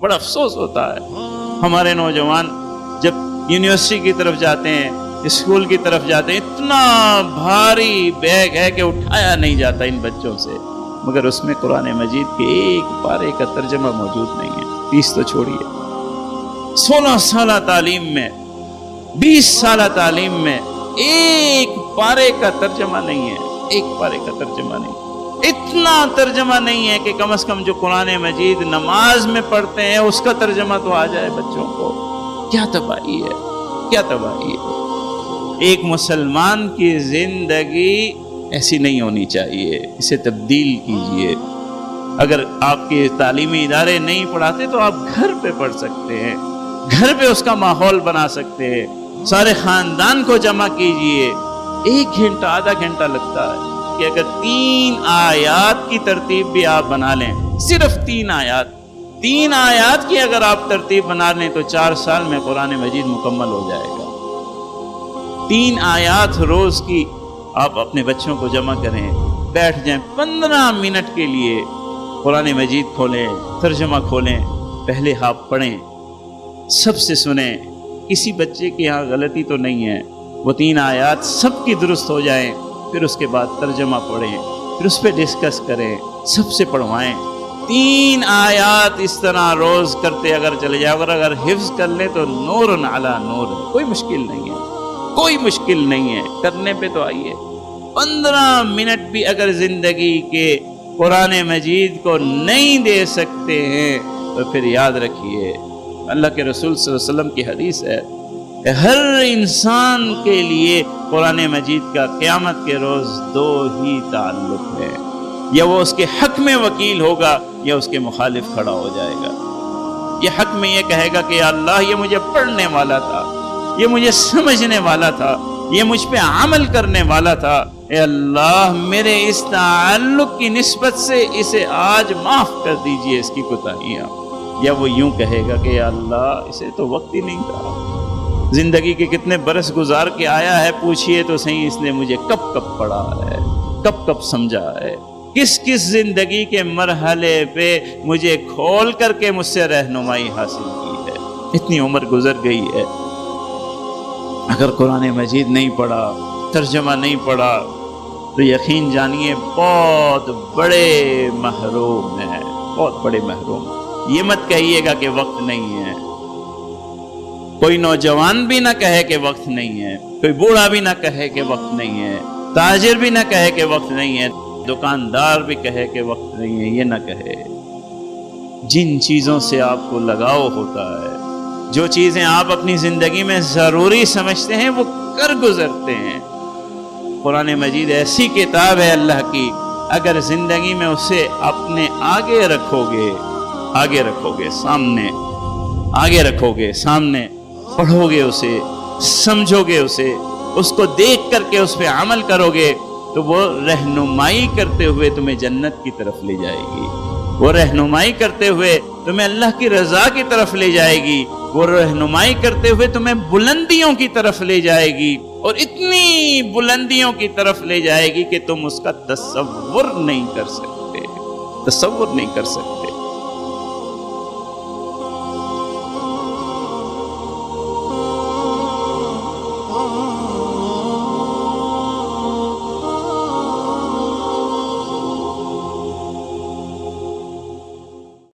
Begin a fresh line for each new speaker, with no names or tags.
بڑا افسوس ہوتا ہے ہمارے نوجوان جب یونیورسٹی کی طرف جاتے ہیں، اسکول کی طرف جاتے ہیں، اتنا بھاری بیگ ہے کہ اٹھایا نہیں جاتا ان بچوں سے، مگر اس میں قرآن مجید کے ایک پارے کا ترجمہ موجود نہیں ہے۔ 30 تو چھوڑیے، 16 سالہ تعلیم میں، 20 سالہ تعلیم میں ایک پارے کا ترجمہ نہیں ہے، ایک پارے کا ترجمہ نہیں، اتنا ترجمہ نہیں ہے کہ کم از کم جو قرآن مجید نماز میں پڑھتے ہیں اس کا ترجمہ تو آ جائے بچوں کو۔ کیا تباہی ہے، کیا تباہی ہے۔ ایک مسلمان کی زندگی ایسی نہیں ہونی چاہیے، اسے تبدیل کیجئے۔ اگر آپ کے تعلیمی ادارے نہیں پڑھاتے تو آپ گھر پہ پڑھ سکتے ہیں، گھر پہ اس کا ماحول بنا سکتے ہیں، سارے خاندان کو جمع کیجئے۔ 1 گھنٹہ آدھا گھنٹہ لگتا ہے کہ اگر 3 آیات کی ترتیب بھی آپ بنا لیں، صرف 3 آیات کی اگر آپ ترتیب بنا لیں تو 4 سال میں قرآن مجید مکمل ہو جائے گا۔ 3 آیات روز کی آپ اپنے بچوں کو جمع کریں، بیٹھ جائیں 15 منٹ کے لیے، قرآن مجید کھولیں، ترجمہ کھولیں، پہلے آپ پڑھیں، سب سے سنیں، کسی بچے کے یہاں غلطی تو نہیں ہے، وہ 3 آیات سب کی درست ہو جائیں، پھر اس کے بعد ترجمہ پڑھیں، پھر اس پہ ڈسکس کریں، سب سے پڑھوائیں۔ 3 آیات اس طرح روز کرتے اگر چلے جائے، اگر حفظ کر لیں تو نور علی نور ہے، کوئی مشکل نہیں ہے، کوئی مشکل نہیں ہے، کرنے پہ تو آئیے۔ 15 منٹ بھی اگر زندگی کے قرآن مجید کو نہیں دے سکتے ہیں تو پھر یاد رکھیے، اللہ کے رسول صلی اللہ علیہ وسلم کی حدیث ہے، ہر انسان کے لیے قرآن مجید کا قیامت کے روز 2 ہی تعلق ہے، یا وہ اس کے حق میں وکیل ہوگا یا اس کے مخالف کھڑا ہو جائے گا۔ یہ حق میں یہ کہے گا کہ یا اللہ یہ مجھے پڑھنے والا تھا، یہ مجھے سمجھنے والا تھا، یہ مجھ پہ عمل کرنے والا تھا، اے اللہ میرے اس تعلق کی نسبت سے اسے آج معاف کر دیجئے اس کی کوتاہیاں۔ یا وہ یوں کہے گا کہ یا اللہ اسے تو وقت ہی نہیں تھا، زندگی کے کتنے برس گزار کے آیا ہے، پوچھئے تو صحیح اس نے مجھے کب کب پڑھا ہے، کب کب سمجھا ہے، کس کس زندگی کے مرحلے پہ مجھے کھول کر کے مجھ سے رہنمائی حاصل کی ہے۔ اتنی عمر گزر گئی ہے، اگر قرآن مجید نہیں پڑھا، ترجمہ نہیں پڑھا تو یقین جانیے بہت بڑے محروم ہیں، بہت بڑے محروم۔ یہ مت کہیے گا کہ وقت نہیں ہے، کوئی نوجوان بھی نہ کہے کہ وقت نہیں ہے، کوئی بوڑھا بھی نہ کہے کہ وقت نہیں ہے، تاجر بھی نہ کہے کہ وقت نہیں ہے، دکاندار بھی کہے کہ وقت نہیں ہے، یہ نہ کہے۔ جن چیزوں سے آپ کو لگاؤ ہوتا ہے، جو چیزیں آپ اپنی زندگی میں ضروری سمجھتے ہیں وہ کر گزرتے ہیں۔ قرآن مجید ایسی کتاب ہے اللہ کی، اگر زندگی میں اسے اپنے آگے رکھو گے، سامنے آگے رکھو گے، سامنے پڑھو گے، اسے سمجھو گے، اس کو دیکھ کر کے اس پہ عمل کرو گے تو وہ رہنمائی کرتے ہوئے تمہیں جنت کی طرف لے جائے گی، وہ رہنمائی کرتے ہوئے تمہیں اللہ کی رضا کی طرف لے جائے گی، وہ رہنمائی کرتے ہوئے تمہیں بلندیوں کی طرف لے جائے گی، اور اتنی بلندیوں کی طرف لے جائے گی کہ تم اس کا تصور نہیں کر سکتے، تصور نہیں کر سکتے۔